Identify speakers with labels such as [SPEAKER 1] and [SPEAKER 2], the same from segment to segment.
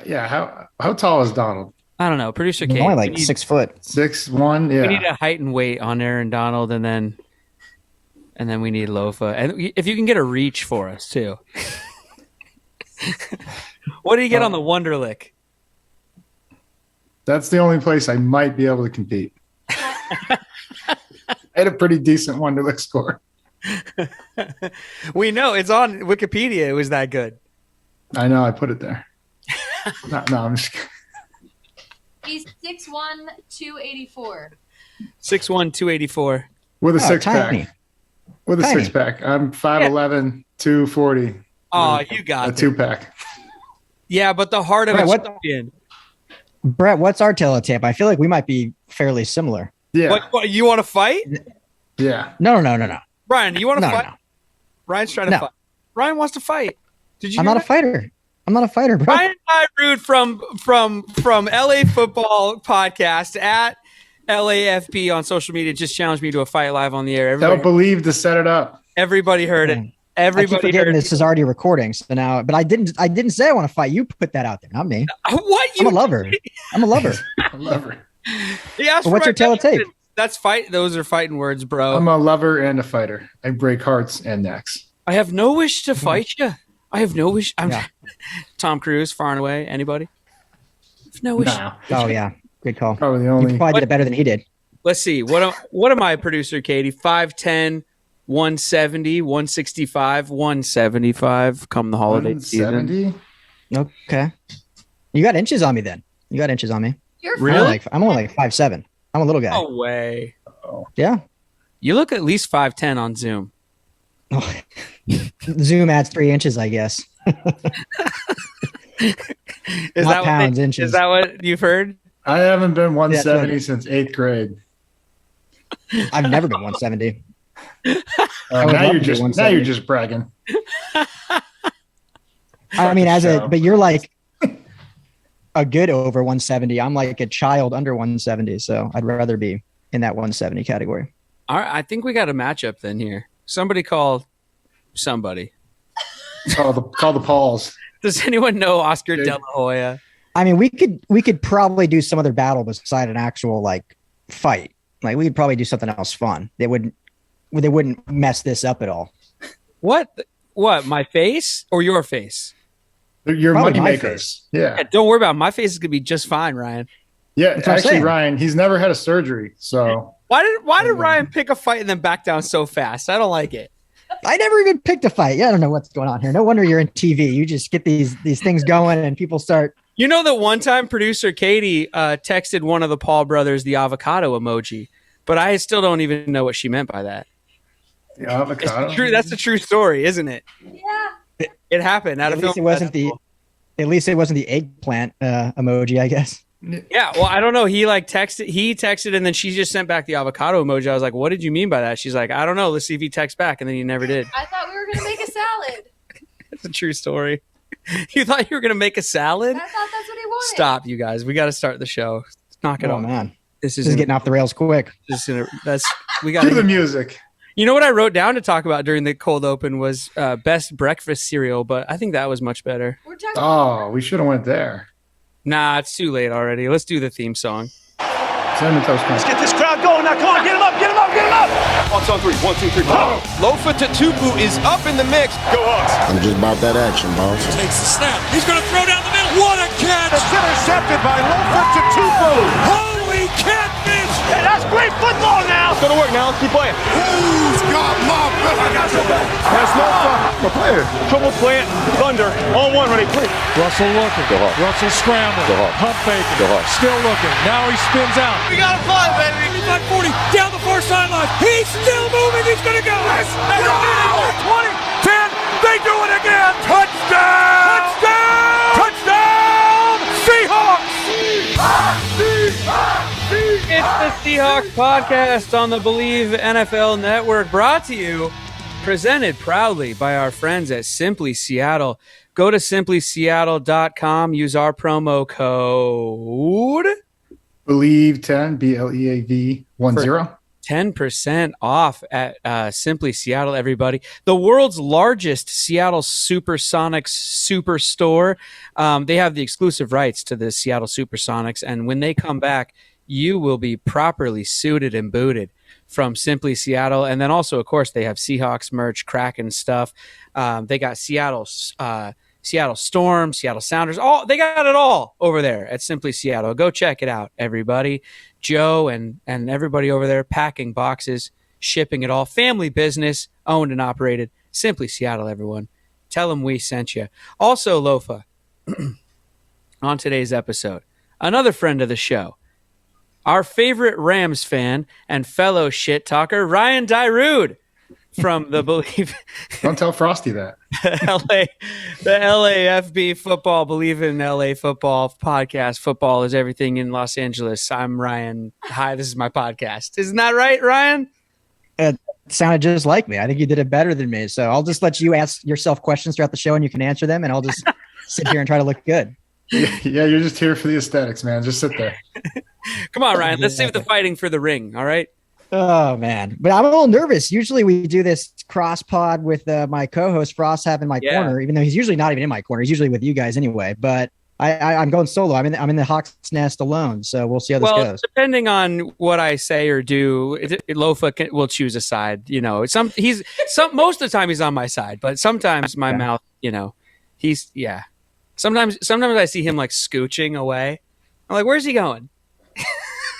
[SPEAKER 1] Yeah. How tall is Donald?
[SPEAKER 2] I don't know. Producer
[SPEAKER 3] He's
[SPEAKER 2] Kate.
[SPEAKER 3] only like 6 foot.
[SPEAKER 1] 6'1". Yeah.
[SPEAKER 2] We need a height and weight on Aaron Donald, and then we need Lofa. And if you can get a reach for us too. What do you get on the Wonderlic?
[SPEAKER 1] That's the only place I might be able to compete. I had a pretty decent Wonderlic score.
[SPEAKER 2] We know it's on Wikipedia. It was that good.
[SPEAKER 1] I know. I put it there. No, I'm just kidding.
[SPEAKER 4] He's 6'1", 284.
[SPEAKER 2] 6'1", 284.
[SPEAKER 1] With a six-pack.
[SPEAKER 3] Tiny.
[SPEAKER 1] With a
[SPEAKER 3] Tiny.
[SPEAKER 1] six-pack. I'm 5'11", 240.
[SPEAKER 2] Oh, you got
[SPEAKER 1] a
[SPEAKER 2] it.
[SPEAKER 1] 2-pack.
[SPEAKER 2] Yeah, but the heart of
[SPEAKER 3] Right,
[SPEAKER 2] a
[SPEAKER 3] what-
[SPEAKER 2] champion.
[SPEAKER 3] Brett, what's our teletape? I feel like we might be fairly similar.
[SPEAKER 1] Yeah.
[SPEAKER 2] What, you want to fight?
[SPEAKER 1] Yeah.
[SPEAKER 3] No.
[SPEAKER 2] Ryan, you want to
[SPEAKER 3] No,
[SPEAKER 2] fight?
[SPEAKER 3] no.
[SPEAKER 2] Ryan's trying to
[SPEAKER 3] No.
[SPEAKER 2] fight. Ryan wants to fight. Did you?
[SPEAKER 3] I'm
[SPEAKER 2] hear
[SPEAKER 3] not a
[SPEAKER 2] that?
[SPEAKER 3] fighter. I'm not a fighter, bro.
[SPEAKER 2] Ryan Dyrud from LA Football Podcast at LAFB on social media just challenged me to a fight live on the air.
[SPEAKER 1] Tell Bleav to set it up.
[SPEAKER 2] Everybody heard it.
[SPEAKER 3] I keep
[SPEAKER 2] Everybody
[SPEAKER 3] forgetting
[SPEAKER 2] heard
[SPEAKER 3] this is already recording. So now, but I didn't say I want to fight. You put that out there, not me.
[SPEAKER 2] What?
[SPEAKER 3] I'm a lover. I'm a lover.
[SPEAKER 1] I love her.
[SPEAKER 2] Yeah,
[SPEAKER 3] Well, what's your teletape?
[SPEAKER 2] That's fight. Those are fighting words, bro.
[SPEAKER 1] I'm a lover and a fighter. I break hearts and necks.
[SPEAKER 2] I have no wish to fight you. I have no wish. I'm
[SPEAKER 3] Yeah.
[SPEAKER 2] Tom Cruise, far and away. Anybody? I have no wish.
[SPEAKER 1] No.
[SPEAKER 3] Oh yeah, good call.
[SPEAKER 1] Probably the
[SPEAKER 3] You
[SPEAKER 1] only.
[SPEAKER 3] probably did it better than he did.
[SPEAKER 2] Let's see. What am I, producer Katie? 5'10", 170, 165, 175 come the holiday season.
[SPEAKER 1] 170?
[SPEAKER 3] Okay, you got inches on me then. You got inches on me.
[SPEAKER 4] You're
[SPEAKER 2] Really?
[SPEAKER 3] I'm only like 5'7". I'm a little guy.
[SPEAKER 2] No way.
[SPEAKER 3] Yeah.
[SPEAKER 2] You look at least 5'10" on Zoom.
[SPEAKER 3] Zoom adds 3 inches, I guess.
[SPEAKER 2] Is
[SPEAKER 3] Not pounds,
[SPEAKER 2] what
[SPEAKER 3] inches.
[SPEAKER 2] Is that what you've heard?
[SPEAKER 1] I haven't been 170
[SPEAKER 3] Yeah,
[SPEAKER 1] since 8th grade.
[SPEAKER 3] I've never been 170. would
[SPEAKER 1] Now
[SPEAKER 3] love
[SPEAKER 1] you're
[SPEAKER 3] to be
[SPEAKER 1] just
[SPEAKER 3] 170.
[SPEAKER 1] bragging.
[SPEAKER 3] I mean,
[SPEAKER 1] Show.
[SPEAKER 3] but you're like a good over 170. I'm like a child under 170. So I'd rather be in that 170 category.
[SPEAKER 2] All right, I think we got a matchup then here. Somebody call somebody.
[SPEAKER 1] Call the Pauls.
[SPEAKER 2] Does anyone know Oscar De La Hoya?
[SPEAKER 3] I mean, we could probably do some other battle beside an actual like fight. Like we could probably do something else fun. They wouldn't mess this up at all.
[SPEAKER 2] What? My face or your face?
[SPEAKER 1] Your
[SPEAKER 3] Probably
[SPEAKER 1] money
[SPEAKER 3] my
[SPEAKER 1] makers. Yeah.
[SPEAKER 2] Yeah, don't worry about it. My face is gonna be just fine, Ryan.
[SPEAKER 1] Yeah.
[SPEAKER 3] That's what I'm
[SPEAKER 1] Actually,
[SPEAKER 3] saying.
[SPEAKER 1] Ryan, he's never had a surgery. So
[SPEAKER 2] Why did Ryan pick a fight and then back down so fast? I don't like it.
[SPEAKER 3] I never even picked a fight. Yeah, I don't know what's going on here. No wonder you're in TV. You just get these things going and people start.
[SPEAKER 2] You know that one time producer Katie texted one of the Paul brothers the avocado emoji, but I still don't even know what she meant by that.
[SPEAKER 1] the avocado.
[SPEAKER 2] True, that's a true story, isn't it?
[SPEAKER 4] Yeah.
[SPEAKER 2] It happened.
[SPEAKER 3] At least it wasn't the eggplant emoji, I guess.
[SPEAKER 2] Yeah, well, I don't know. He texted and then she just sent back the avocado emoji. I was like, what did you mean by that? She's like, I don't know. Let's see if he texts back. And then he never did.
[SPEAKER 4] I thought we were going to make a salad.
[SPEAKER 2] It's a true story. You thought you were going to make a salad?
[SPEAKER 4] I thought that's what he wanted.
[SPEAKER 2] Stop, you guys. We got to start the show. Knock it
[SPEAKER 3] Oh
[SPEAKER 2] off.
[SPEAKER 3] man,
[SPEAKER 2] This
[SPEAKER 3] this is getting off the rails quick.
[SPEAKER 2] We got
[SPEAKER 1] Cue the music.
[SPEAKER 2] You know what I wrote down to talk about during the cold open was best breakfast cereal, but I think that was much better.
[SPEAKER 4] We're talking
[SPEAKER 1] Oh, we should have went there.
[SPEAKER 2] Nah, it's too late already. Let's do the theme song.
[SPEAKER 1] Cinnamon Toast Crunch.
[SPEAKER 5] Get this crowd going now. Come on, get him up, get him up, get him up. Hawks on 3. 1, 2, 3.
[SPEAKER 6] Lofa Tatupu is up in the mix.
[SPEAKER 5] Go Hawks.
[SPEAKER 7] I'm just about that action, boss.
[SPEAKER 8] Takes the snap. He's going to throw down the middle. What a catch!
[SPEAKER 5] It's intercepted by Lofa Tatupu.
[SPEAKER 8] Holy catfish!
[SPEAKER 5] Hey, that's great football now.
[SPEAKER 6] It's gonna work now. Let's keep playing.
[SPEAKER 7] Who's got my back? I got your back.
[SPEAKER 5] That's Lofa. The player. Trouble plant. Thunder. On 1, ready, play.
[SPEAKER 8] Russell looking.
[SPEAKER 6] Go Hawks.
[SPEAKER 8] Russell scrambling.
[SPEAKER 6] Go Hawks.
[SPEAKER 8] Pump faking.
[SPEAKER 6] Go Hawks.
[SPEAKER 8] Still looking. Now he spins out.
[SPEAKER 6] We got a fly, baby.
[SPEAKER 8] 35-40. Down the far sideline. He's still moving. He's going to go.
[SPEAKER 5] 20, 10. They do it again. Touchdown. Touchdown. Touchdown. Seahawks.
[SPEAKER 2] It's the Seahawks podcast on the Bleav NFL Network, brought to you, presented proudly by our friends at Simply Seattle. Go to simplyseattle.com, use our promo code
[SPEAKER 1] Bleav 10, BLEAV 10.
[SPEAKER 2] 10% off at Simply Seattle, everybody. The world's largest Seattle Supersonics superstore. They have the exclusive rights to the Seattle Supersonics, and when they come back, you will be properly suited and booted from Simply Seattle. And then also, of course, they have Seahawks merch, Kraken stuff. They got Seattle Storm, Seattle Sounders. They got it all over there at Simply Seattle. Go check it out, everybody. Joe and everybody over there packing boxes, shipping it all. Family business, owned and operated. Simply Seattle, everyone. Tell them we sent you. Also, Lofa, on today's episode, another friend of the show, our favorite Rams fan and fellow shit talker, Ryan Dyrud from the Bleav.
[SPEAKER 1] Don't tell Frosty that.
[SPEAKER 2] the LAFB football, Bleav in LA football podcast. Football is everything in Los Angeles. I'm Ryan. Hi, this is my podcast. Isn't that right, Ryan?
[SPEAKER 3] It sounded just like me. I think you did it better than me. So I'll just let you ask yourself questions throughout the show and you can answer them, and I'll just sit here and try to look good.
[SPEAKER 1] Yeah, you're just here for the aesthetics, man. Just sit there.
[SPEAKER 2] Come on, Ryan. Let's save the fighting for the ring. All right.
[SPEAKER 3] Oh man, but I'm a little nervous. Usually we do this cross pod with my co-host Frost having my corner, even though he's usually not even in my corner. He's usually with you guys anyway. But I'm going solo. I'm in the Hawk's nest alone. So we'll see how this goes.
[SPEAKER 2] Depending on what I say or do, Lofa will choose a side. You know, most of the time he's on my side, but sometimes my mouth. You know, Sometimes I see him like scooching away. I'm like, where's he going?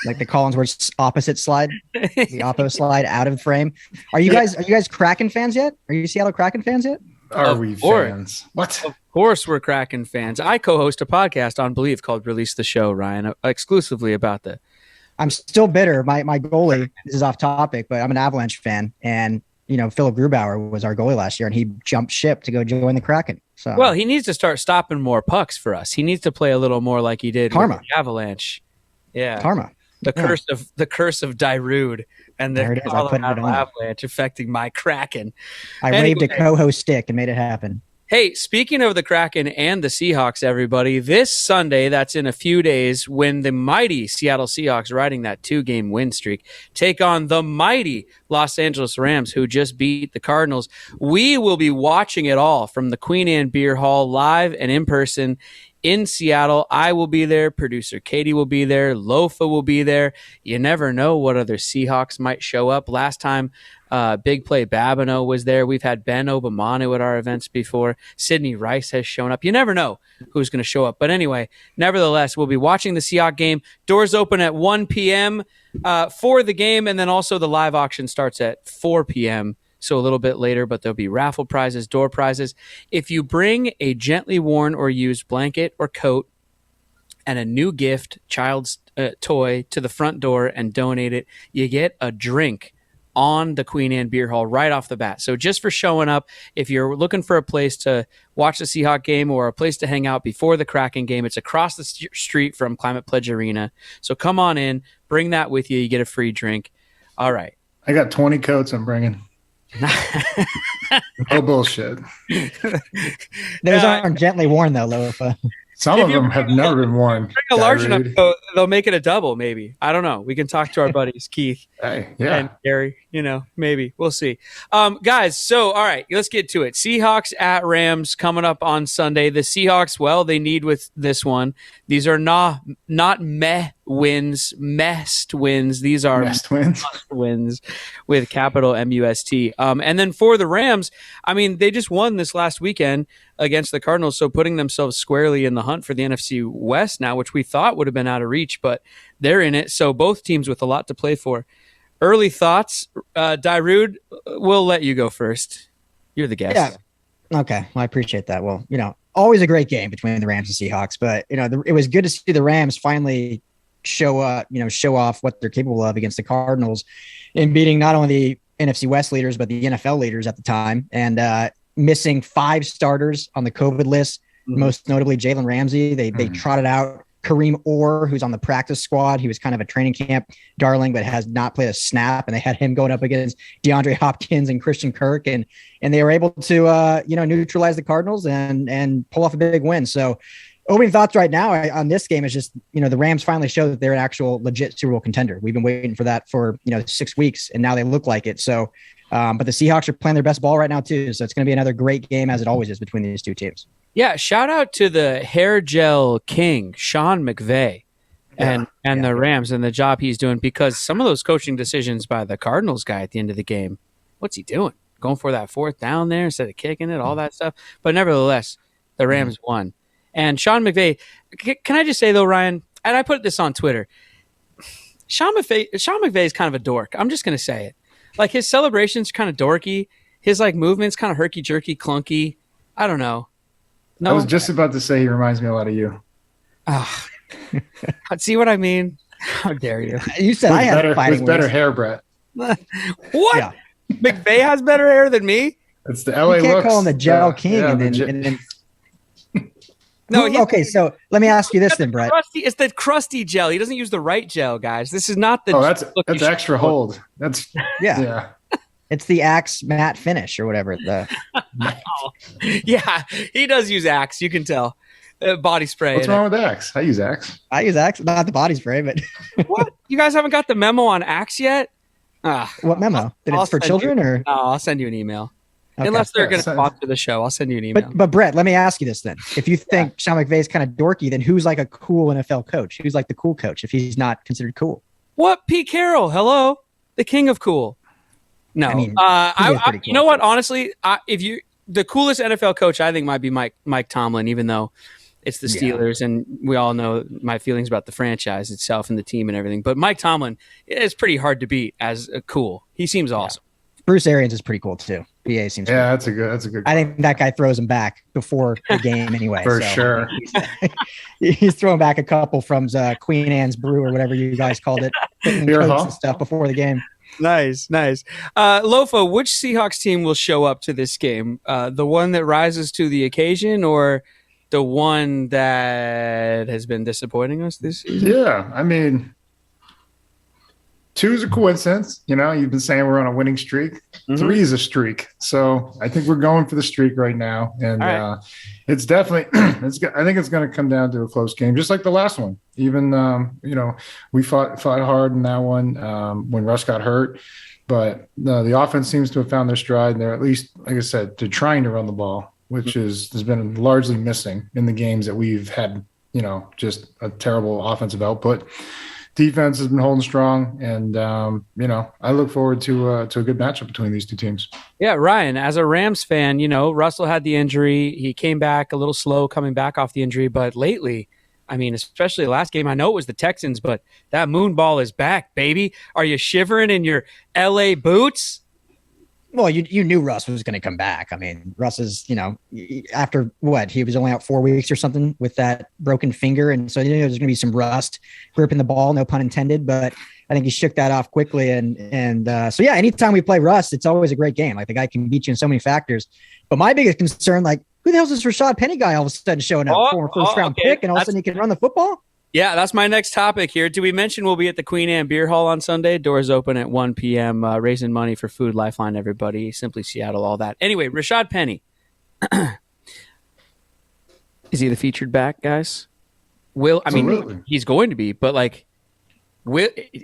[SPEAKER 3] Like the Collinsworth opposite slide, the oppo slide out of frame. Are you guys Kraken fans yet? Are you Seattle Kraken fans yet?
[SPEAKER 1] Are we fans? What?
[SPEAKER 2] Of course we're Kraken fans. I co-host a podcast on Bleav called Release the Show, Ryan, exclusively about the.
[SPEAKER 3] I'm still bitter. My goalie, this is off topic, but I'm an Avalanche fan, and Philip Grubauer was our goalie last year, and he jumped ship to go join the Kraken. So
[SPEAKER 2] he needs to start stopping more pucks for us. He needs to play a little more like he did with the Avalanche. Yeah,
[SPEAKER 3] karma.
[SPEAKER 2] The curse of Dyrud and the Colorado Avalanche affecting my Kraken.
[SPEAKER 3] I waved a co-host stick and made it happen.
[SPEAKER 2] Hey, speaking of the Kraken and the Seahawks, everybody, this Sunday, that's in a few days, when the mighty Seattle Seahawks, riding that 2-game win streak, take on the mighty Los Angeles Rams, who just beat the Cardinals. We will be watching it all from the Queen Anne Beerhall, live and in person in Seattle. I will be there. Producer Katie will be there. Lofa will be there. You never know what other Seahawks might show up. Last time, Big Play Babineau was there. We've had Ben Obamanu at our events before. Sidney Rice has shown up. You never know who's going to show up. But anyway, nevertheless, we'll be watching the Seahawks game. Doors open at 1 p.m. For the game, and then also the live auction starts at 4 p.m., so a little bit later, but there'll be raffle prizes, door prizes. If you bring a gently worn or used blanket or coat and a new gift, child's toy, to the front door and donate it, you get a drink on the Queen Anne Beerhall right off the bat. So just for showing up, if you're looking for a place to watch the Seahawks game or a place to hang out before the Kraken game, it's across the street from Climate Pledge Arena. So come on in, bring that with you. You get a free drink. All right.
[SPEAKER 1] I got 20 coats I'm bringing. No bullshit.
[SPEAKER 3] Those aren't gently worn though, Lofa.
[SPEAKER 1] Some of them have never been worn.
[SPEAKER 2] Bring a large enough, so they'll make it a double, maybe. I don't know. We can talk to our buddies, Keith and Gary. Maybe. We'll see. Guys, so, all right, let's get to it. Seahawks at Rams coming up on Sunday. The Seahawks, they need with this one. These are not meh wins, messed wins. These are must wins with capital M-U-S-T. And then for the Rams, they just won this last weekend against the Cardinals, so putting themselves squarely in the hunt for the NFC West now, which we thought would have been out of reach, but they're in it. So both teams with a lot to play for. Early thoughts, Dyrud, we'll let you go first. You're the guest.
[SPEAKER 3] Yeah. Okay. Well, I appreciate that. Well, always a great game between the Rams and Seahawks, but it was good to see the Rams finally show off what they're capable of against the Cardinals in beating not only the NFC West leaders, but the NFL leaders at the time, and missing 5 starters on the COVID list, most notably Jalen Ramsey. They trotted out Kareem Orr, who's on the practice squad. He was kind of a training camp darling, but has not played a snap. And they had him going up against DeAndre Hopkins and Christian Kirk. And they were able to, neutralize the Cardinals and pull off a big win. So opening thoughts right now on this game is just, the Rams finally showed that they're an actual legit Super Bowl contender. We've been waiting for that for, 6 weeks, and now they look like it. So, but the Seahawks are playing their best ball right now too. So it's going to be another great game, as it always is, between these two teams.
[SPEAKER 2] Yeah. Shout out to the hair gel king, Sean McVay, and the Rams and the job he's doing, because some of those coaching decisions by the Cardinals guy at the end of the game, what's he doing? Going for that 4th down there instead of kicking it, all that stuff. But nevertheless, the Rams won. And Sean McVay, can I just say though, Ryan, and I put this on Twitter, Sean McVay is kind of a dork. I'm just going to say it. Like, his celebration's kind of dorky. His movement's kind of herky-jerky, clunky. I don't know. No,
[SPEAKER 1] I was just about to say he reminds me a lot of you.
[SPEAKER 2] Oh, see what I mean? How dare you?
[SPEAKER 3] You said I had fighting
[SPEAKER 1] better hair, Brett.
[SPEAKER 2] What?
[SPEAKER 3] Yeah.
[SPEAKER 2] McVay has better hair than me?
[SPEAKER 1] It's the LA
[SPEAKER 3] You can't
[SPEAKER 1] looks.
[SPEAKER 3] call him the gel king,
[SPEAKER 1] yeah,
[SPEAKER 3] and
[SPEAKER 1] the
[SPEAKER 3] then
[SPEAKER 2] No.
[SPEAKER 3] okay. So let me ask you this then, Brett.
[SPEAKER 2] It's the crusty gel. He doesn't use the right gel, guys. This is not the.
[SPEAKER 1] that's extra hold. That's
[SPEAKER 3] Yeah. It's the Axe matte finish or whatever.
[SPEAKER 2] Yeah, he does use Axe. You can tell. Body spray.
[SPEAKER 1] What's wrong with Axe? I use Axe.
[SPEAKER 3] I use Axe, not the body spray, but
[SPEAKER 2] What? You guys haven't got the memo on Axe yet?
[SPEAKER 3] what memo? That it's for children, or?
[SPEAKER 2] No, I'll send you an email.
[SPEAKER 3] Okay.
[SPEAKER 2] Unless they're going to
[SPEAKER 1] send-
[SPEAKER 2] sponsor the show, I'll send you an email.
[SPEAKER 3] But Brett, let me ask you this then: if you think Sean McVay is kind of dorky, then who's like a cool NFL coach? Who's like the cool coach if he's not considered cool?
[SPEAKER 2] What? Pete Carroll? Hello, the king of cool. No,
[SPEAKER 3] I mean,
[SPEAKER 2] you know what? Honestly, the coolest NFL coach I think might be Mike Tomlin, even though it's the Steelers, and we all know my feelings about the franchise itself and the team and everything. But Mike Tomlin is pretty hard to beat as cool. He seems awesome.
[SPEAKER 3] Bruce Arians is pretty cool too. BA seems.
[SPEAKER 1] Yeah,
[SPEAKER 3] cool.
[SPEAKER 1] that's a good.
[SPEAKER 3] I think that guy throws him back before the game anyway.
[SPEAKER 1] For sure.
[SPEAKER 3] He's throwing back a couple from Queen Anne's brew or whatever you guys called it,
[SPEAKER 1] Beerhall
[SPEAKER 3] and stuff before the game.
[SPEAKER 2] Nice. Lofa, which Seahawks team will show up to this game? The one that rises to the occasion, or the one that has been disappointing us this season?
[SPEAKER 1] Yeah, I mean, 2 is a coincidence. You've been saying we're on a winning streak.
[SPEAKER 2] Mm-hmm.
[SPEAKER 1] 3 is a streak. So I think we're going for the streak right now. And
[SPEAKER 2] right.
[SPEAKER 1] It's definitely I think it's going to come down to a close game, just like the last one. Even, we fought hard in that one when Russ got hurt. But the offense seems to have found their stride. And they're, at least, like I said, they're trying to run the ball, which has been largely missing in the games that we've had, just a terrible offensive output. Defense has been holding strong, and I look forward to a good matchup between these two teams.
[SPEAKER 2] Yeah, Ryan, as a Rams fan, Russell had the injury. He came back a little slow coming back off the injury, but lately, I mean, especially the last game, I know it was the Texans, but that moon ball is back, baby. Are you shivering in your LA boots?
[SPEAKER 3] Well, you knew Russ was going to come back. I mean, Russ is, after what? He was only out 4 weeks or something with that broken finger. And so, there's going to be some rust gripping the ball, no pun intended. But I think he shook that off quickly. And so, yeah, anytime we play Russ, it's always a great game. Like, the guy can beat you in so many factors. But my biggest concern, who the hell's this Rashad Penny guy all of a sudden showing up for a first-round pick, and all of a sudden he can run the football?
[SPEAKER 2] Yeah, that's my next topic here. Do we mention we'll be at the Queen Anne Beerhall on Sunday? Doors open at 1 p.m., raising money for Food Lifeline, everybody. Simply Seattle, all that. Anyway, Rashad Penny. Is he the featured back, guys? He's going to be, but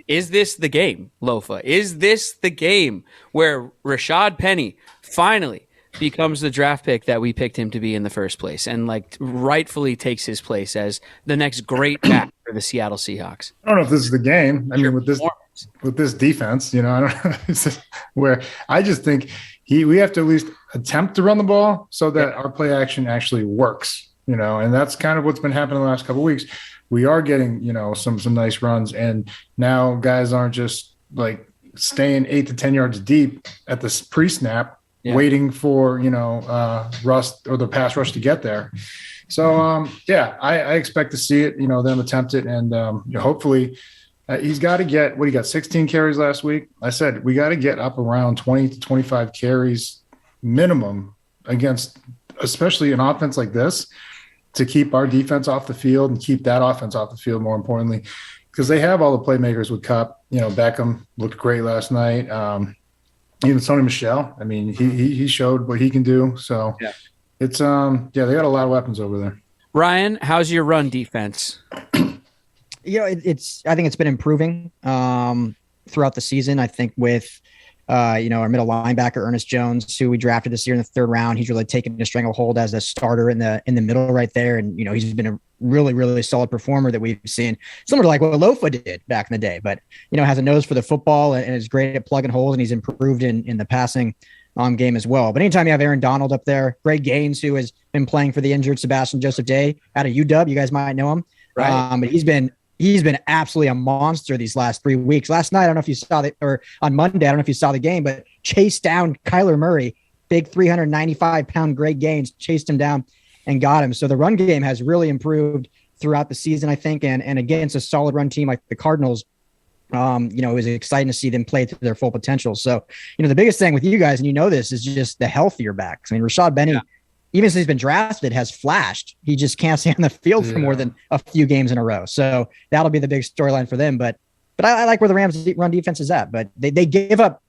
[SPEAKER 2] is this the game, Lofa? Is this the game where Rashad Penny finally becomes the draft pick that we picked him to be in the first place, and rightfully takes his place as the next great back for the Seattle Seahawks?
[SPEAKER 1] I don't know if this is the game. I mean, with this defense, I don't know. It's just where I just think we have to at least attempt to run the ball so that our play action actually works. And that's kind of what's been happening the last couple of weeks. We are getting some nice runs, and now guys aren't just staying 8 to 10 yards deep at the pre-snap. Yeah. Waiting for Russ or the pass rush to get there. So I expect to see it, them attempt it, and hopefully he's got to get he got 16 carries last week. I said we got to get up around 20 to 25 carries minimum against, especially an offense like this, to keep our defense off the field and keep that offense off the field. More importantly, because they have all the playmakers with Kupp. Beckham looked great last night. Even Sony Michel, he showed what he can do. So it's they got a lot of weapons over there.
[SPEAKER 2] Ryan, how's your run defense?
[SPEAKER 3] I think it's been improving throughout the season. I think with our middle linebacker Ernest Jones, who we drafted this year in the 3rd round, he's really taken a stranglehold as a starter in the middle right there, and he's been a really, really solid performer that we've seen, similar to like what Lofa did back in the day. But has a nose for the football and is great at plugging holes, and he's improved in the passing game as well. But anytime you have Aaron Donald up there, Greg Gaines, who has been playing for the injured Sebastian Joseph Day out of UW, you guys might know him,
[SPEAKER 2] right?
[SPEAKER 3] But he's been absolutely a monster these last 3 weeks. Last night, I don't know if you saw or on Monday, I don't know if you saw the game, but chased down Kyler Murray, big 395-pound Greg Gaines, chased him down and got him. So the run game has really improved throughout the season, I think, and against a solid run team like the Cardinals, it was exciting to see them play to their full potential. So, the biggest thing with you guys, and this, is just the healthier backs. I mean, Rashad Benny, even since he's been drafted, has flashed. He just can't stay on the field for more than a few games in a row. So that'll be the big storyline for them. But I like where the Rams run defense is at. But they give up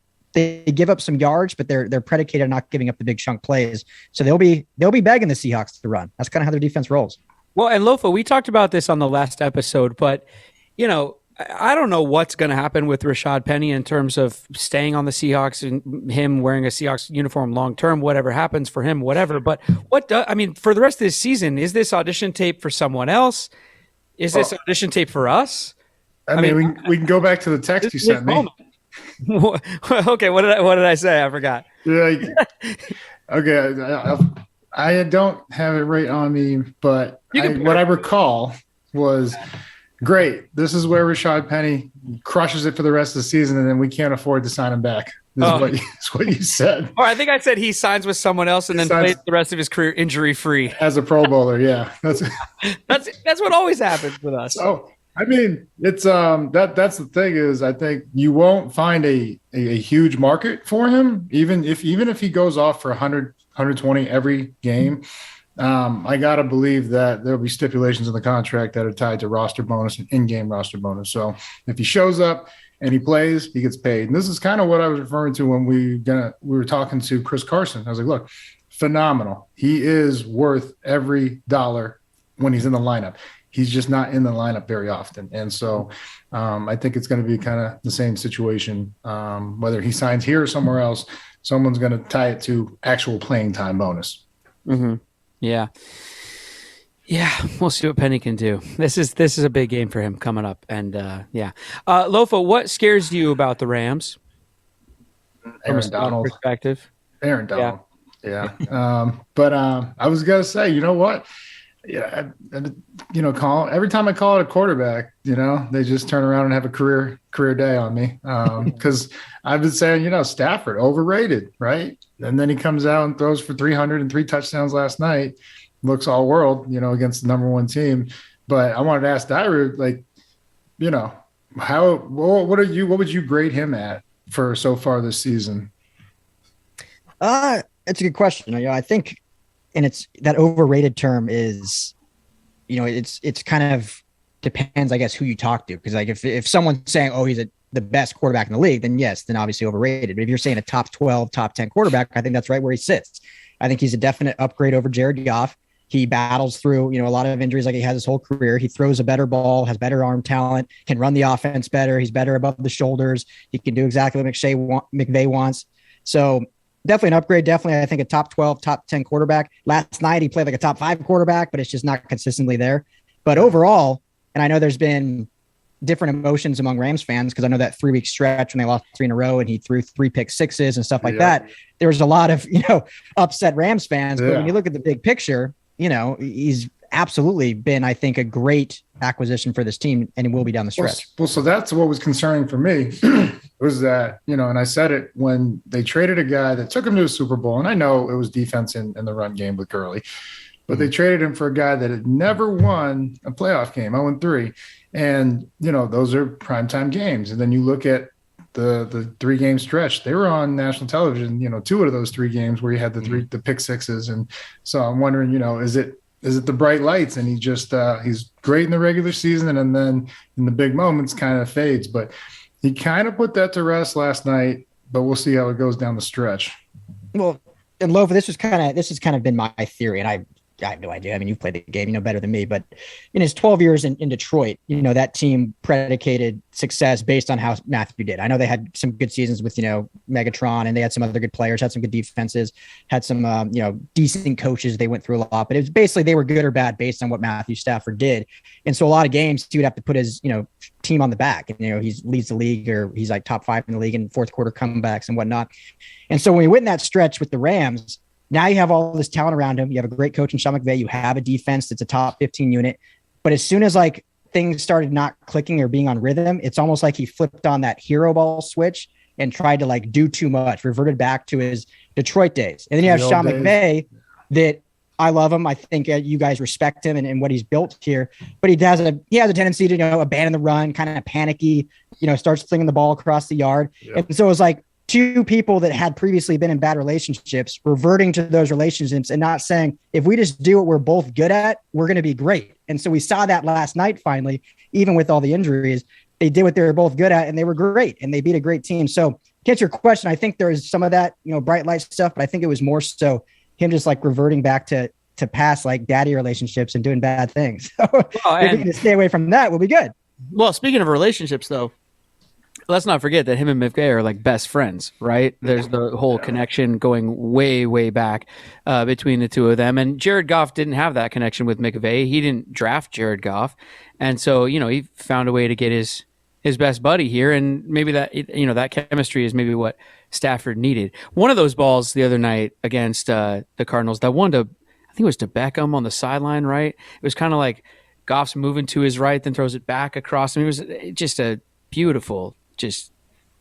[SPEAKER 3] some yards, but they're predicated on not giving up the big chunk plays. So they'll be begging the Seahawks to run. That's kind of how their defense rolls.
[SPEAKER 2] Well, and Lofa, we talked about this on the last episode, but I don't know what's going to happen with Rashad Penny in terms of staying on the Seahawks and him wearing a Seahawks uniform long term. Whatever happens for him, whatever. But for the rest of this season, is this audition tape for someone else? Is this audition tape for us?
[SPEAKER 1] I mean, we can go back to the text you sent me.
[SPEAKER 2] Okay, what did I say? I forgot.
[SPEAKER 1] Okay, I don't have it right on me, but what I recall was, great, this is where Rashad Penny crushes it for the rest of the season, and then we can't afford to sign him back. This is what you said.
[SPEAKER 2] Or I think I said he signs with someone else and then plays the rest of his career injury-free.
[SPEAKER 1] As a Pro Bowler, yeah.
[SPEAKER 2] That's what always happens with us.
[SPEAKER 1] Oh, I mean, it's that's the thing is, I think you won't find a huge market for him, even if he goes off for 100, 120 every game. I gotta believe that there'll be stipulations in the contract that are tied to roster bonus and in-game roster bonus. So if he shows up and he plays, he gets paid. And this is kind of what I was referring to when we were talking to Chris Carson. I was like, look, phenomenal. He is worth every dollar when he's in the lineup. He's just not in the lineup very often. And so I think it's going to be kind of the same situation. Whether he signs here or somewhere else, someone's going to tie it to actual playing time bonus.
[SPEAKER 2] Mm-hmm. Yeah. We'll see what Penny can do. This is a big game for him coming up. And Lofa, what scares you about the Rams?
[SPEAKER 1] Aaron Donald
[SPEAKER 2] perspective.
[SPEAKER 1] Aaron Donald. Yeah. But I was going to say, you know what? Yeah, every time I call it a quarterback, they just turn around and have a career day on me. Because I've been saying, Stafford overrated, right? And then he comes out and throws for 303 touchdowns last night. Looks all world, against the number one team. But I wanted to ask Dyrud, what would you grade him at for so far this season?
[SPEAKER 3] It's a good question. I think. And it's that overrated term is, it's kind of depends, I guess, who you talk to. Because like if someone's saying, oh, he's the best quarterback in the league, then yes, then obviously overrated. But if you're saying a top 12, top 10 quarterback, I think that's right where he sits. I think he's a definite upgrade over Jared Goff. He battles through, a lot of injuries like he has his whole career. He throws a better ball, has better arm talent, can run the offense better. He's better above the shoulders. He can do exactly what McVay wants. So definitely an upgrade. Definitely, I think a top 12, top 10 quarterback. Last night, he played like a top 5 quarterback, but it's just not consistently there. But overall, and I know there's been different emotions among Rams fans because I know that 3-week stretch when they lost 3 in a row and he threw 3 pick sixes and stuff like that. There was a lot of, upset Rams fans. But when you look at the big picture, he's absolutely been, I think, a great acquisition for this team, and it will be down the stretch.
[SPEAKER 1] Well, so that's what was concerning for me was that, and I said it when they traded a guy that took him to a Super Bowl, and I know it was defense in the run game with Gurley, but they traded him for a guy that had never won a playoff game, 0-3. And, those are primetime games. And then you look at the 3-game stretch, they were on national television, 2 of those 3 games where he had the pick sixes. And so I'm wondering, is it the bright lights and he just he's great in the regular season and then in the big moments kind of fades, but he kind of put that to rest last night, but we'll see how it goes down the stretch.
[SPEAKER 3] Well, and Lofa, this has kind of been my theory, and I have no idea. I mean, you've played the game, you know better than me, but in his 12 years in Detroit, you know, that team predicated success based on how Matthew did. I know they had some good seasons with, you know, Megatron, and they had some other good players, had some good defenses, had some, you know, decent coaches. They went through a lot, but it was basically they were good or bad based on what Matthew Stafford did. And so a lot of games he would have to put his, you know, team on the back, and, you know, he leads the league, or he's like top 5 in the league in fourth quarter comebacks and whatnot. And so when he went in that stretch with the Rams, now you have all this talent around him. You have a great coach in Sean McVay. You have a defense that's a top 15 unit. But as soon as like things started not clicking or being on rhythm, it's almost like he flipped on that hero ball switch and tried to like do too much, reverted back to his Detroit days. And then you have Sean McVay that I love him. I think you guys respect him and what he's built here, but he has a tendency to, you know, abandon the run, kind of panicky, you know, starts flinging the ball across the yard. Yep. And so it was like two people that had previously been in bad relationships reverting to those relationships and not saying, if we just do what we're both good at, we're going to be great. And so we saw that last night, finally, even with all the injuries, they did what they were both good at and they were great and they beat a great team. So to answer your question, I think there is some of that, you know, bright light stuff, but I think it was more so him just like reverting back to past like daddy relationships and doing bad things. So if we can stay away from that, we'll be good.
[SPEAKER 2] Well, speaking of relationships though, let's not forget that him and McVay are like best friends, right? There's the whole connection going way, way back between the two of them. And Jared Goff didn't have that connection with McVay. He didn't draft Jared Goff. And so, you know, he found a way to get his best buddy here. And maybe that, you know, that chemistry is maybe what Stafford needed. One of those balls the other night against the Cardinals, that one to, I think it was to Beckham on the sideline, right? It was kind of like Goff's moving to his right, then throws it back across. I mean, it was just a beautiful, just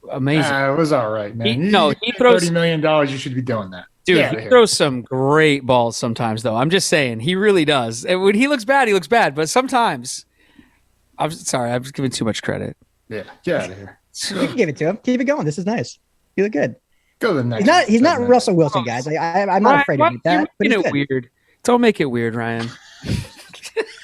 [SPEAKER 2] amazing.
[SPEAKER 1] It was all right, man.
[SPEAKER 2] He throws
[SPEAKER 1] $30 million. You should be doing that,
[SPEAKER 2] dude. He throws some great balls sometimes, though. I'm just saying, he really does. And when he looks bad. But sometimes, I'm sorry, I'm just giving too much credit.
[SPEAKER 1] Yeah, get out of here.
[SPEAKER 3] You can give it to him. Keep it going. This is nice. You look good.
[SPEAKER 1] Go to the next.
[SPEAKER 3] He's not Russell Wilson, guys. I'm not afraid of that. But
[SPEAKER 2] it's weird. Don't make it weird, Ryan.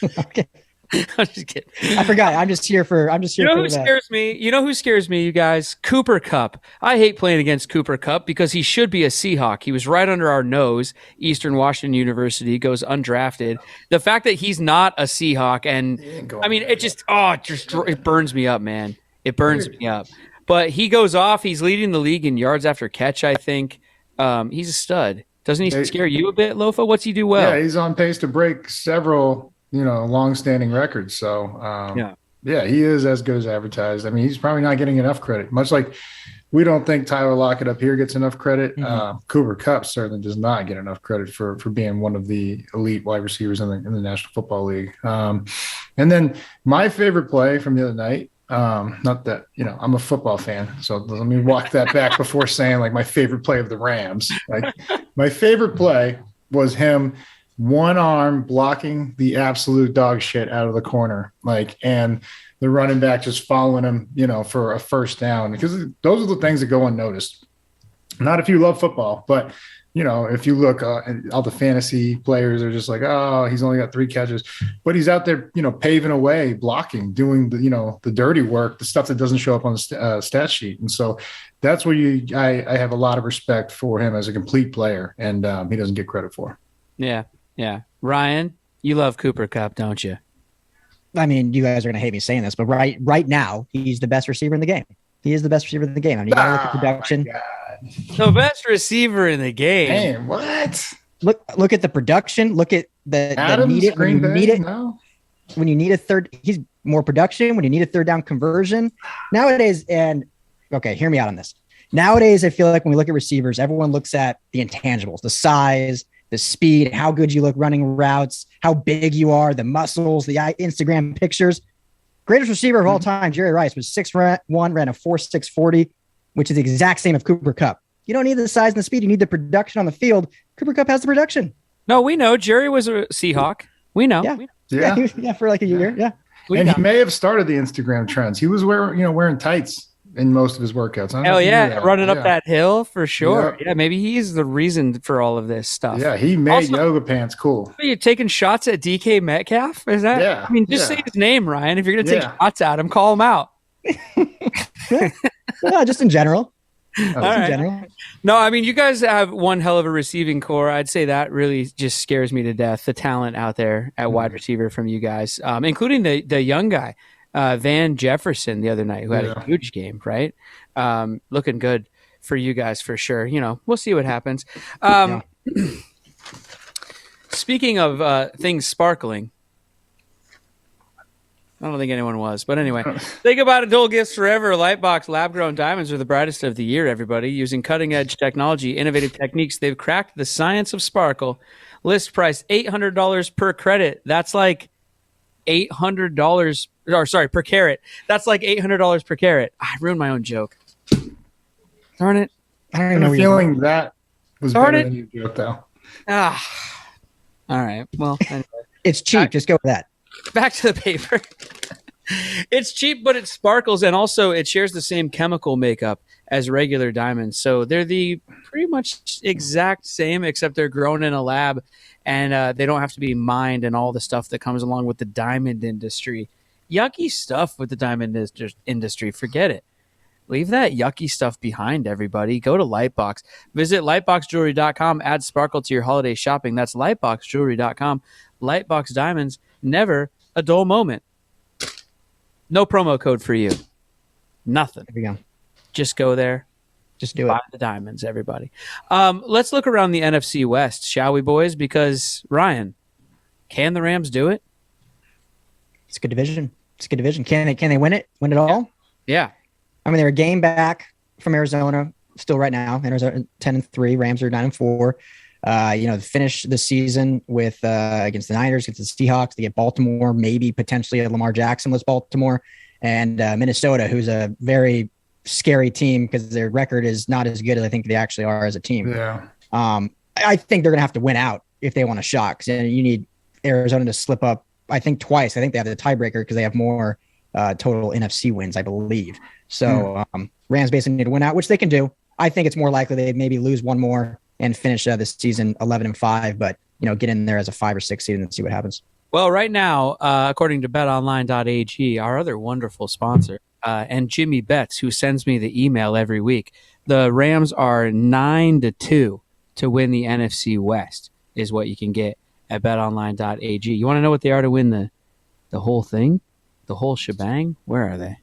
[SPEAKER 3] Okay.
[SPEAKER 2] I'm just kidding.
[SPEAKER 3] I forgot. I'm just here for.
[SPEAKER 2] You know who scares me? You know who scares me, you guys? Cooper Kupp. I hate playing against Cooper Kupp because he should be a Seahawk. He was right under our nose. Eastern Washington University, goes undrafted. The fact that he's not a Seahawk, and I mean, it burns me up, man. It burns me up. But he goes off. He's leading the league in yards after catch, I think. He's a stud. Doesn't he scare you a bit, Lofa? What's he do well?
[SPEAKER 1] Yeah, he's on pace to break several, you know, long-standing records. So, yeah, he is as good as advertised. I mean, he's probably not getting enough credit. Much like we don't think Tyler Lockett up here gets enough credit. Cooper Kupp certainly does not get enough credit for being one of the elite wide receivers in the National Football League. And then my favorite play from the other night, not that, you know, I'm a football fan, so let me walk that back before saying like my favorite play of the Rams. Like my favorite play was him one arm blocking the absolute dog shit out of the corner, and the running back just following him, you know, for a first down, because those are the things that go unnoticed. Not if you love football, but you know, if you look, all the fantasy players are just like, oh, he's only got 3 catches, but he's out there, you know, paving a way, blocking, doing the, you know, the dirty work, the stuff that doesn't show up on the stat sheet. And so that's where I have a lot of respect for him as a complete player, and he doesn't get credit for.
[SPEAKER 2] Yeah. Yeah. Ryan, you love Cooper Kupp, don't you?
[SPEAKER 3] I mean, you guys are going to hate me saying this, but right now, he's the best receiver in the game. He is the best receiver in the game. I mean, you got to look at production.
[SPEAKER 2] The best receiver in the game.
[SPEAKER 1] Damn, what?
[SPEAKER 3] Look at the production. Look at the need it when you need it. No. When you need a third, he's more production. When you need a third down conversion nowadays, and okay, hear me out on this. Nowadays, I feel like when we look at receivers, everyone looks at the intangibles, the size, the speed, how good you look running routes, how big you are, the muscles, the Instagram pictures. Greatest receiver of all time, Jerry Rice, was 6'1", ran a 4.6 40, which is the exact same of Cooper Kupp. You don't need the size and the speed. You need the production on the field. Cooper Kupp has the production.
[SPEAKER 2] No, we know. Jerry was a Seahawk. We know.
[SPEAKER 3] Yeah, for like a year. Yeah.
[SPEAKER 1] And he may have started the Instagram trends. He was wearing tights in most of his workouts.
[SPEAKER 2] Hell yeah, running up that hill for sure. Yeah, maybe he's the reason for all of this stuff.
[SPEAKER 1] Yeah, he made yoga pants cool.
[SPEAKER 2] Are you taking shots at DK Metcalf? Is that?
[SPEAKER 1] Yeah.
[SPEAKER 2] I mean, just say his name, Ryan. If you're going to take shots at him, call him out.
[SPEAKER 3] Yeah, just in general.
[SPEAKER 2] All right.
[SPEAKER 3] General.
[SPEAKER 2] No, I mean, you guys have one hell of a receiving core. I'd say that really just scares me to death, the talent out there at wide receiver from you guys, including the young guy, Van Jefferson, the other night, who had a huge game, right? Looking good for you guys for sure. You know, we'll see what happens. Speaking of things sparkling, I don't think anyone was, but anyway, think about it. Dual gifts forever. Lightbox lab-grown diamonds are the brightest of the year, everybody. Using cutting-edge technology, innovative techniques, they've cracked the science of sparkle. List price $800 per credit. That's like $800, or sorry, per carat. That's like $800 per carat. I ruined my own joke. Darn it.
[SPEAKER 3] I don't even know.
[SPEAKER 1] Feeling that was better than your joke, though.
[SPEAKER 2] All right. Well, anyway.
[SPEAKER 3] It's cheap. Just go with that.
[SPEAKER 2] Back to the paper. It's cheap, but it sparkles, and also it shares the same chemical makeup as regular diamonds. So they're the pretty much exact same, except they're grown in a lab, and they don't have to be mined and all the stuff that comes along with the diamond industry. Yucky stuff with the diamond industry. Forget it. Leave that yucky stuff behind, everybody. Go to Lightbox. Visit lightboxjewelry.com. Add sparkle to your holiday shopping. That's lightboxjewelry.com. Lightbox diamonds, never a dull moment. No promo code for you. Nothing.
[SPEAKER 3] There we go.
[SPEAKER 2] Just go there.
[SPEAKER 3] Just do
[SPEAKER 2] Buy
[SPEAKER 3] it.
[SPEAKER 2] the diamonds, everybody. Let's look around the NFC West, shall we, boys? Because, Ryan, can the Rams do it?
[SPEAKER 3] It's a good division. Can they win it? Win it all?
[SPEAKER 2] Yeah.
[SPEAKER 3] I mean, they're a game back from Arizona still right now. Arizona 10-3. Rams are 9-4. Finish the season with against the Niners, against the Seahawks. They get Baltimore, maybe potentially a Lamar Jackson-less Baltimore, and Minnesota, who's a very scary team because their record is not as good as I think they actually are as a team.
[SPEAKER 1] Yeah.
[SPEAKER 3] I think they're going to have to win out if they want a shot. And you need Arizona to slip up, I think, twice. I think they have the tiebreaker because they have more total NFC wins, I believe. So Rams basically need to win out, which they can do. I think it's more likely they maybe lose one more and finish this season 11-5, but get in there as a 5 or 6 seed and see what happens.
[SPEAKER 2] Well, right now, according to betonline.ag, our other wonderful sponsor, and Jimmy Betts, who sends me the email every week, the Rams are 9-2 to win the NFC West, is what you can get at betonline.ag. You want to know what they are to win the whole thing, the whole shebang? Where are they?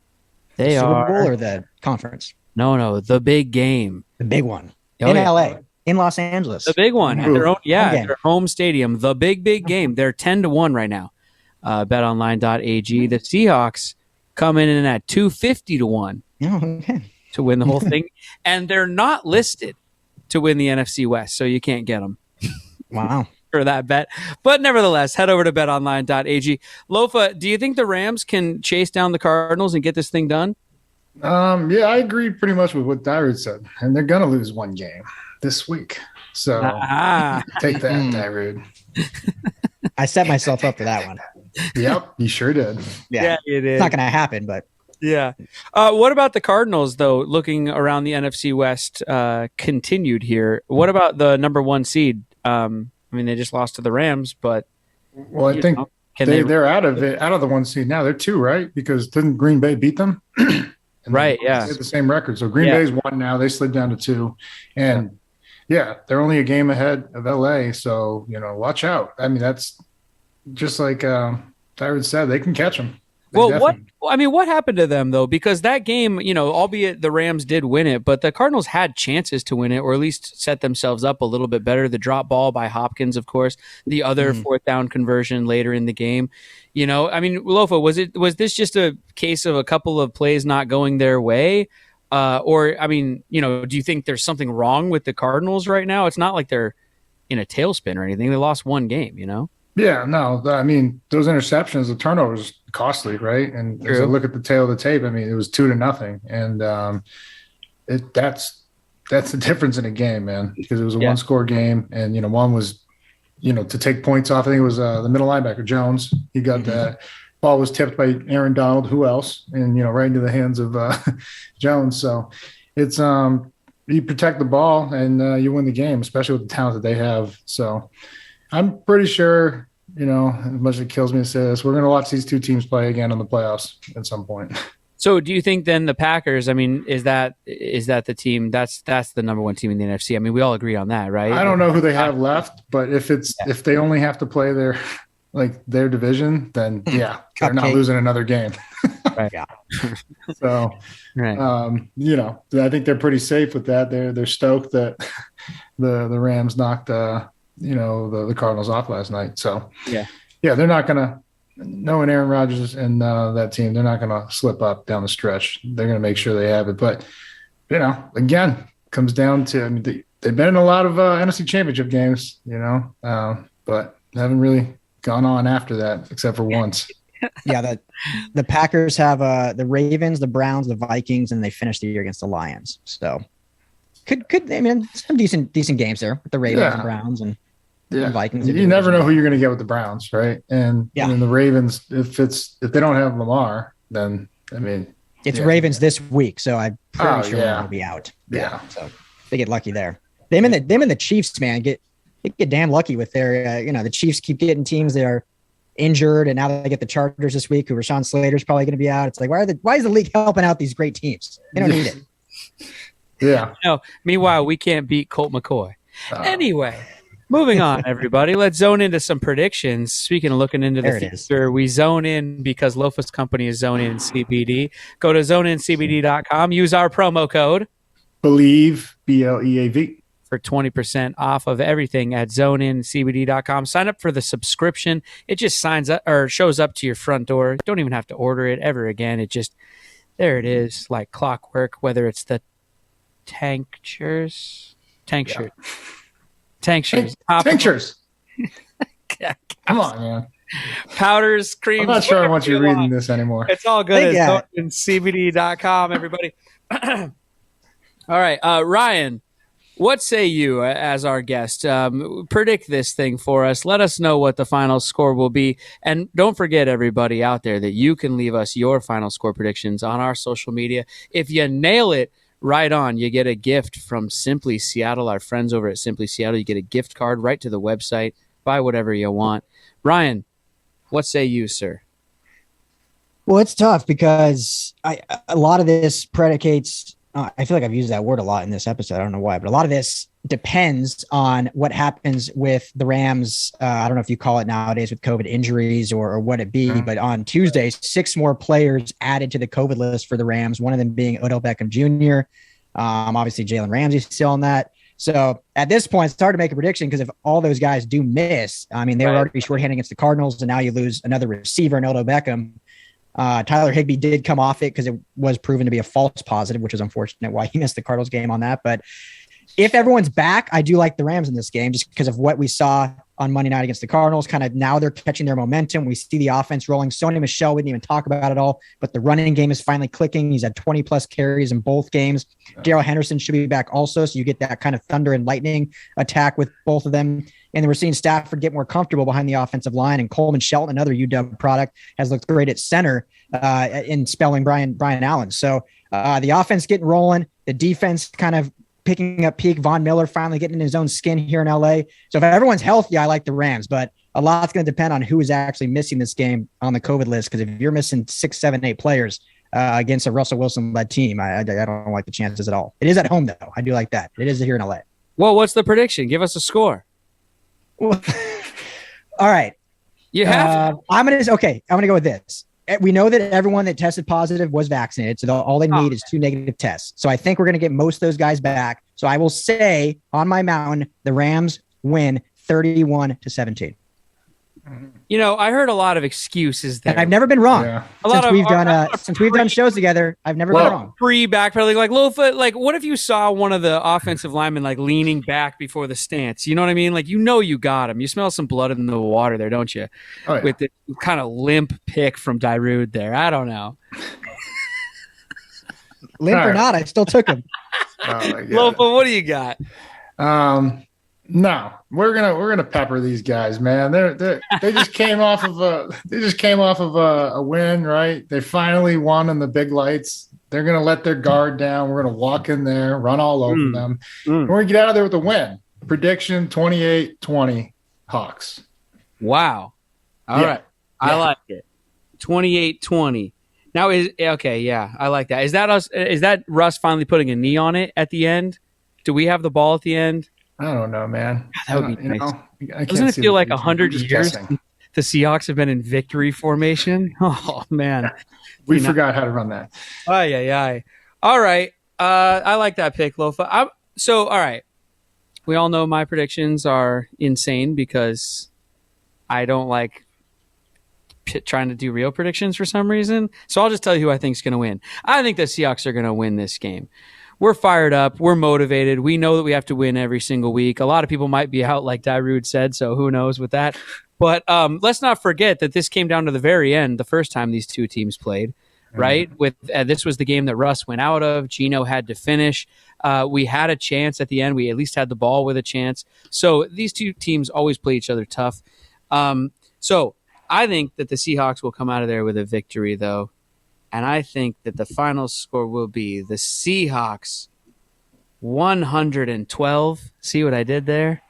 [SPEAKER 2] They
[SPEAKER 3] Super
[SPEAKER 2] are
[SPEAKER 3] Bowl or the conference?
[SPEAKER 2] No, the big game,
[SPEAKER 3] the big one
[SPEAKER 2] in
[SPEAKER 3] LA. In Los Angeles.
[SPEAKER 2] The big one. At their own,
[SPEAKER 3] game.
[SPEAKER 2] their home stadium. The big game. They're 10-1 right now. BetOnline.ag. The Seahawks coming in at 250-1 to win the whole thing. And they're not listed to win the NFC West, so you can't get them.
[SPEAKER 3] Wow.
[SPEAKER 2] For that bet. But nevertheless, head over to betonline.ag. Lofa, do you think the Rams can chase down the Cardinals and get this thing done?
[SPEAKER 1] Yeah, I agree pretty much with what Dyrud said. And they're going to lose one game this week. So take that, Dyrud.
[SPEAKER 3] I set myself up for that one.
[SPEAKER 1] Yep, you sure did.
[SPEAKER 2] Yeah, you did.
[SPEAKER 3] It's not going to happen, but.
[SPEAKER 2] Yeah. What about the Cardinals, though, looking around the NFC West continued here? What about the number 1 seed? I mean, they just lost to the Rams, but.
[SPEAKER 1] Well, I think they're out of the 1 seed now. They're 2, right? Because didn't Green Bay beat them?
[SPEAKER 2] Right, yeah.
[SPEAKER 1] They had the same record. So Green Bay's 1 now. They slid down to 2. And, they're only a game ahead of LA. So, watch out. I mean, that's just like Dyrud said, they can catch them.
[SPEAKER 2] What happened to them, though? Because that game, albeit the Rams did win it, but the Cardinals had chances to win it, or at least set themselves up a little bit better. The drop ball by Hopkins, of course, the other 4th down conversion later in the game. Lofa, was this just a case of a couple of plays not going their way? Do you think there's something wrong with the Cardinals right now? It's not like they're in a tailspin or anything. They lost one game,
[SPEAKER 1] Yeah, no. I mean, those interceptions, the turnovers, costly, right? And as I look at the tail of the tape, I mean, it was 2-0, and that's the difference in a game, man. Because it was a 1-score game, and one was, to take points off. I think it was the middle linebacker Jones. He got that. Ball was tipped by Aaron Donald. Who else? And right into the hands of Jones. So it's you protect the ball and you win the game, especially with the talent that they have. So I'm pretty sure. As much as it kills me to say this, we're going to watch these two teams play again in the playoffs at some point.
[SPEAKER 2] So do you think then the Packers, I mean, is that the team that's the number one team in the NFC? I mean, we all agree on that, right?
[SPEAKER 1] I don't know who they have left, but if they only have to play their division, then they're not losing another game.
[SPEAKER 2] Right.
[SPEAKER 3] Yeah.
[SPEAKER 1] So,
[SPEAKER 2] right.
[SPEAKER 1] I think they're pretty safe with that. They're stoked that the Rams knocked the Cardinals off last night. So they're not gonna. Knowing Aaron Rodgers and that team, they're not gonna slip up down the stretch. They're gonna make sure they have it. But again, comes down to they've been in a lot of NFC Championship games, but haven't really gone on after that except for once.
[SPEAKER 3] Yeah, the Packers have the Ravens, the Browns, the Vikings, and they finished the year against the Lions. So could some decent games there with the Ravens and Browns and Vikings.
[SPEAKER 1] You never know who you're going to get with the Browns, right? And the Ravens, if they don't have Lamar, then
[SPEAKER 3] it's Ravens this week, so I'm pretty sure they'll be out.
[SPEAKER 1] Yeah,
[SPEAKER 3] so they get lucky there. Them and the Chiefs, man, get damn lucky with their. The Chiefs keep getting teams that are injured, and now they get the Chargers this week, who Rashawn Slater's probably going to be out. It's like, why is the league helping out these great teams? They don't need it.
[SPEAKER 1] Yeah.
[SPEAKER 2] No. Meanwhile, we can't beat Colt McCoy. Anyway, moving on, everybody. Let's zone into some predictions. Speaking of looking into the future, we zone in because Lofa's company is Zone In CBD. Go to zoneincbd.com. Use our promo code
[SPEAKER 1] Bleav, BLEAV.
[SPEAKER 2] for 20% off of everything at zoneincbd.com. Sign up for the subscription. It just signs up or shows up to your front door. Don't even have to order it ever again. It just, there it is, like clockwork, whether it's the tinctures. Tinctures. Come
[SPEAKER 1] on, man.
[SPEAKER 2] Powders, creams.
[SPEAKER 1] I'm not sure I want you reading this anymore.
[SPEAKER 2] It's all good. It's zoneincbd.com, everybody. All right. Ryan, what say you as our guest? Predict this thing for us. Let us know what the final score will be. And don't forget, everybody out there, that you can leave us your final score predictions on our social media. If you nail it right on, you get a gift from Simply Seattle, our friends over at Simply Seattle. You get a gift card right to the website. Buy whatever you want. Ryan, what say you, sir?
[SPEAKER 3] Well, it's tough because a lot of this predicates I feel like I've used that word a lot in this episode. I don't know why, but a lot of this depends on what happens with the Rams. I don't know if you call it nowadays with COVID injuries or what it be, but on Tuesday, 6 more players added to the COVID list for the Rams, one of them being Odell Beckham Jr. Obviously, Jalen Ramsey's still on that. So at this point, it's hard to make a prediction because if all those guys do miss, I mean, they were already shorthanded against the Cardinals, and now you lose another receiver in Odell Beckham. Tyler Higbee did come off it because it was proven to be a false positive, which is unfortunate why he missed the Cardinals game on that. But if everyone's back, I do like the Rams in this game just because of what we saw on Monday night against the Cardinals. Kind of now they're catching their momentum. We see the offense rolling. Sony Michel, we didn't even talk about it all, but the running game is finally clicking. He's had 20 plus carries in both games. Darrell Henderson should be back also. So you get that kind of thunder and lightning attack with both of them. And then we're seeing Stafford get more comfortable behind the offensive line. And Coleman Shelton, another UW product, has looked great at center in spelling Brian Allen. So the offense getting rolling, the defense kind of picking up peak. Von Miller finally getting in his own skin here in LA. So if everyone's healthy, I like the Rams, but a lot's going to depend on who is actually missing this game on the COVID list. Because if you're missing 6, 7, 8 players against a Russell Wilson-led team, I don't like the chances at all. It is at home, though. I do like that. It is here in LA.
[SPEAKER 2] Well, what's the prediction? Give us a score.
[SPEAKER 3] Well, all right.
[SPEAKER 2] You have
[SPEAKER 3] I'm going to go with this. We know that everyone that tested positive was vaccinated, so all they need is 2 negative tests. So I think we're going to get most of those guys back. So I will say on my mountain, the Rams win 31-17.
[SPEAKER 2] You know, I heard a lot of excuses there.
[SPEAKER 3] And I've never been wrong.
[SPEAKER 1] Yeah.
[SPEAKER 3] Since we've done shows together, I've never been wrong.
[SPEAKER 2] Backpedaling, like Lofa, like what if you saw one of the offensive linemen like leaning back before the stance? You know what I mean? Like you got him. You smell some blood in the water there, don't you?
[SPEAKER 1] Oh, yeah.
[SPEAKER 2] With the kind of limp pick from Dyrud there. I don't know.
[SPEAKER 3] Limp or not, I still took him.
[SPEAKER 2] Lofa, what do you got?
[SPEAKER 1] No, we're gonna pepper these guys, man. They just came off of a win, right? They finally won in the big lights. They're gonna let their guard down. We're gonna walk in there, run all over them. And we're gonna get out of there with a win. Prediction 28-20 Hawks.
[SPEAKER 2] Wow. All right. I like it. 28-20. Now I like that. Is that us? Is that Russ finally putting a knee on it at the end? Do we have the ball at the end?
[SPEAKER 1] I don't know, man.
[SPEAKER 2] That would be nice.
[SPEAKER 1] Doesn't
[SPEAKER 2] it feel like 100 years the Seahawks have been in victory formation? Oh man,
[SPEAKER 1] we forgot how to run that.
[SPEAKER 2] Aye. All right, I like that pick, Lofa. All right, we all know my predictions are insane because I don't like trying to do real predictions for some reason. So I'll just tell you who I think is going to win. I think the Seahawks are going to win this game. We're fired up. We're motivated. We know that we have to win every single week. A lot of people might be out, like Dyrud said, so who knows with that. But let's not forget that this came down to the very end, the first time these two teams played, right? With this was the game that Russ went out of. Gino had to finish. We had a chance at the end. We at least had the ball with a chance. So these two teams always play each other tough. So I think that the Seahawks will come out of there with a victory, though. And I think that the final score will be the Seahawks 112. See what I did there?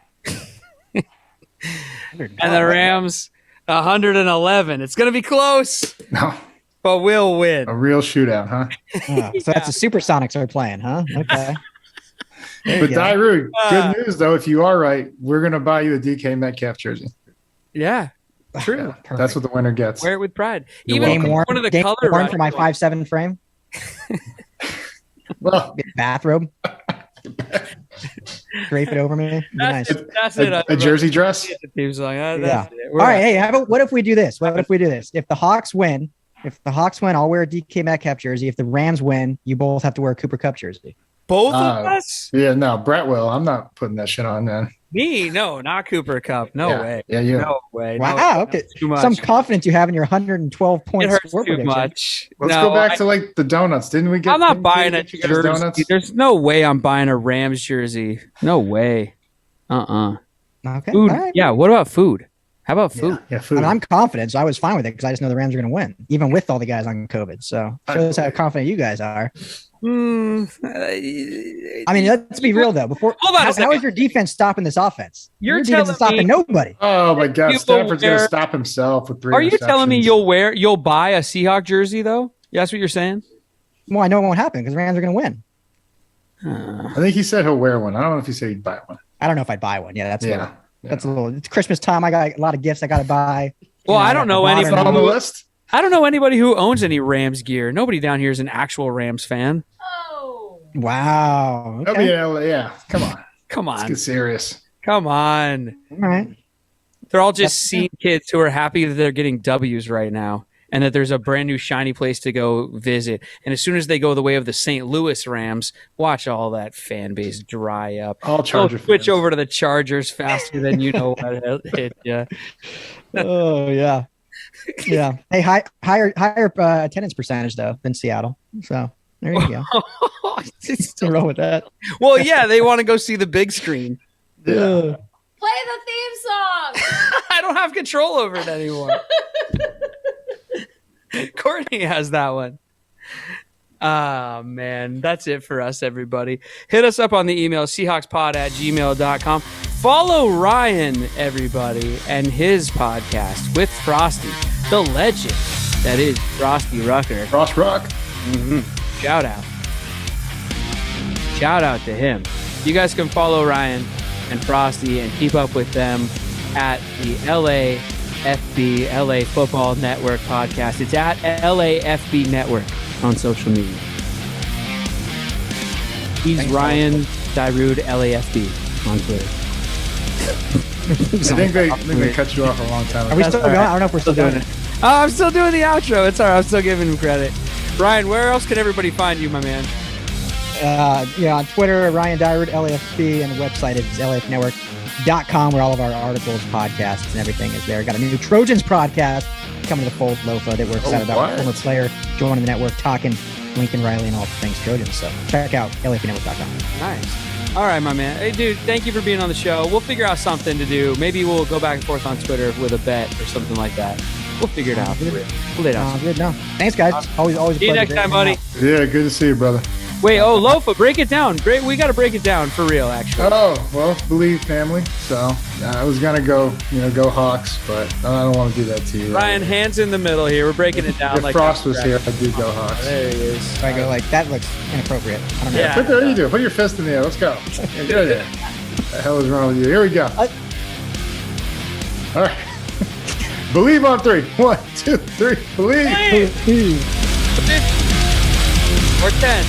[SPEAKER 2] And the Rams 111. It's going to be close.
[SPEAKER 1] No.
[SPEAKER 2] But we'll win.
[SPEAKER 1] A real shootout, huh?
[SPEAKER 3] So that's the Supersonics are playing, huh? Okay.
[SPEAKER 1] But Dyrud, good news, though. If you are right, we're going to buy you a DK Metcalf jersey.
[SPEAKER 2] Yeah. True.
[SPEAKER 1] Yeah, that's what the winner gets.
[SPEAKER 2] Wear it with pride.
[SPEAKER 3] Even one of the color worn for my 5'7" frame.
[SPEAKER 1] Well,
[SPEAKER 3] bathrobe. Drape it over me.
[SPEAKER 2] That's
[SPEAKER 1] nice.
[SPEAKER 2] it.
[SPEAKER 1] A jersey dress.
[SPEAKER 3] Yeah. All right. Hey, what if we do this? If the Hawks win, I'll wear a DK Metcalf jersey. If the Rams win, you both have to wear a Cooper Kupp jersey.
[SPEAKER 2] Both of us?
[SPEAKER 1] Yeah, no, Brett will. I'm not putting that shit on, man.
[SPEAKER 2] Me? No, not Cooper Kupp. No way.
[SPEAKER 1] Yeah, you.
[SPEAKER 2] No way.
[SPEAKER 3] Wow. Okay. Some confidence you have in your 112 points.
[SPEAKER 2] It hurts too much.
[SPEAKER 1] Let's go back to like the donuts. Didn't we get?
[SPEAKER 2] I'm not buying a jersey. Donuts? There's no way I'm buying a Rams jersey. No way.
[SPEAKER 3] Okay.
[SPEAKER 2] Food.
[SPEAKER 3] Right.
[SPEAKER 2] Yeah. What about food? How about food?
[SPEAKER 1] Yeah, food.
[SPEAKER 3] I mean, I'm confident, so I was fine with it because I just know the Rams are going to win, even with all the guys on COVID. So shows how confident you guys are. I mean, let's be real though. Hold on how is your defense stopping this offense?
[SPEAKER 2] Your
[SPEAKER 3] defense is stopping nobody.
[SPEAKER 1] Oh my God, Stafford's going to stop himself with 3.
[SPEAKER 2] Are you telling me you'll buy a Seahawks jersey though? That's what you're saying?
[SPEAKER 3] Well, I know it won't happen because the Rams are going to win.
[SPEAKER 1] I think he said he'll wear one. I don't know if he said he'd buy one.
[SPEAKER 3] I don't know if I'd buy one. Yeah, that's a little. It's Christmas time. I got a lot of gifts I got to buy.
[SPEAKER 2] Well, I don't know anybody
[SPEAKER 1] on the list.
[SPEAKER 2] I don't know anybody who owns any Rams gear. Nobody down here is an actual Rams fan.
[SPEAKER 3] Wow. Okay.
[SPEAKER 1] Yeah. Come on. Let's get serious.
[SPEAKER 2] Come on.
[SPEAKER 3] All right.
[SPEAKER 2] They're all just scene kids who are happy that they're getting W's right now and that there's a brand new shiny place to go visit. And as soon as they go the way of the St. Louis Rams, watch all that fan base dry up.
[SPEAKER 1] All Charger fans.
[SPEAKER 2] Switch over to the Chargers faster than you know what hit you.
[SPEAKER 3] Oh, yeah. Yeah. Hey, higher attendance percentage, though, than Seattle. So there you go. Still roll with that.
[SPEAKER 2] Well, yeah, they want to go see the big screen.
[SPEAKER 4] Play the theme song.
[SPEAKER 2] I don't have control over it anymore. Courtney has that one. Man, that's it for us, everybody. Hit us up on the email, seahawkspod@gmail.com. Follow Ryan, everybody, and his podcast with Frosty, the legend that is Frosty Rucker.
[SPEAKER 1] Frost Rock.
[SPEAKER 2] Mm-hmm. Shout out to him. You guys can follow Ryan and Frosty and keep up with them at the LAFB, LA Football Network podcast. It's at LAFB Network on social media. He's Ryan Dyrud, LAFB on Twitter.
[SPEAKER 1] I think they cut you off a long time ago.
[SPEAKER 3] Are we still going? I don't know if we're still doing it.
[SPEAKER 2] Oh, I'm still doing the outro. It's all right. I'm still giving him credit. Ryan, where else can everybody find you, my man?
[SPEAKER 3] On Twitter, Ryan Dyrud, LAFB, and the website is lafnetwork.com, where all of our articles, podcasts, and everything is there. Got a new Trojans podcast coming to the fold, Lofa, that we're excited about. Former player joining the network, talking Lincoln Riley and all things Trojans. So check out lafnetwork.com.
[SPEAKER 2] Nice. All right, my man. Hey, dude, thank you for being on the show. We'll figure out something to do. Maybe we'll go back and forth on Twitter with a bet or something like that. We'll figure it out. We'll lay it out.
[SPEAKER 3] Good. No. Thanks, guys. Always
[SPEAKER 2] See you next time, buddy.
[SPEAKER 1] Yeah, good to see you, brother.
[SPEAKER 2] Wait, Lofa, break it down. We got to break it down for real, actually.
[SPEAKER 1] Oh, well, Bleav family. So I was going to go Hawks, but I don't want to do that to you.
[SPEAKER 2] Ryan, hands in the middle here. We're breaking it down.
[SPEAKER 1] If Frost was here, I'd do go Hawks.
[SPEAKER 2] There he is.
[SPEAKER 3] If I go like, that looks inappropriate. I don't know.
[SPEAKER 2] Yeah.
[SPEAKER 1] What you do? Put your fist in the air. Let's go. Yeah, go there. What the hell is wrong with you? Here we go. All right. Bleav on 3. 1, 2, 3. Bleav.
[SPEAKER 2] Or 10.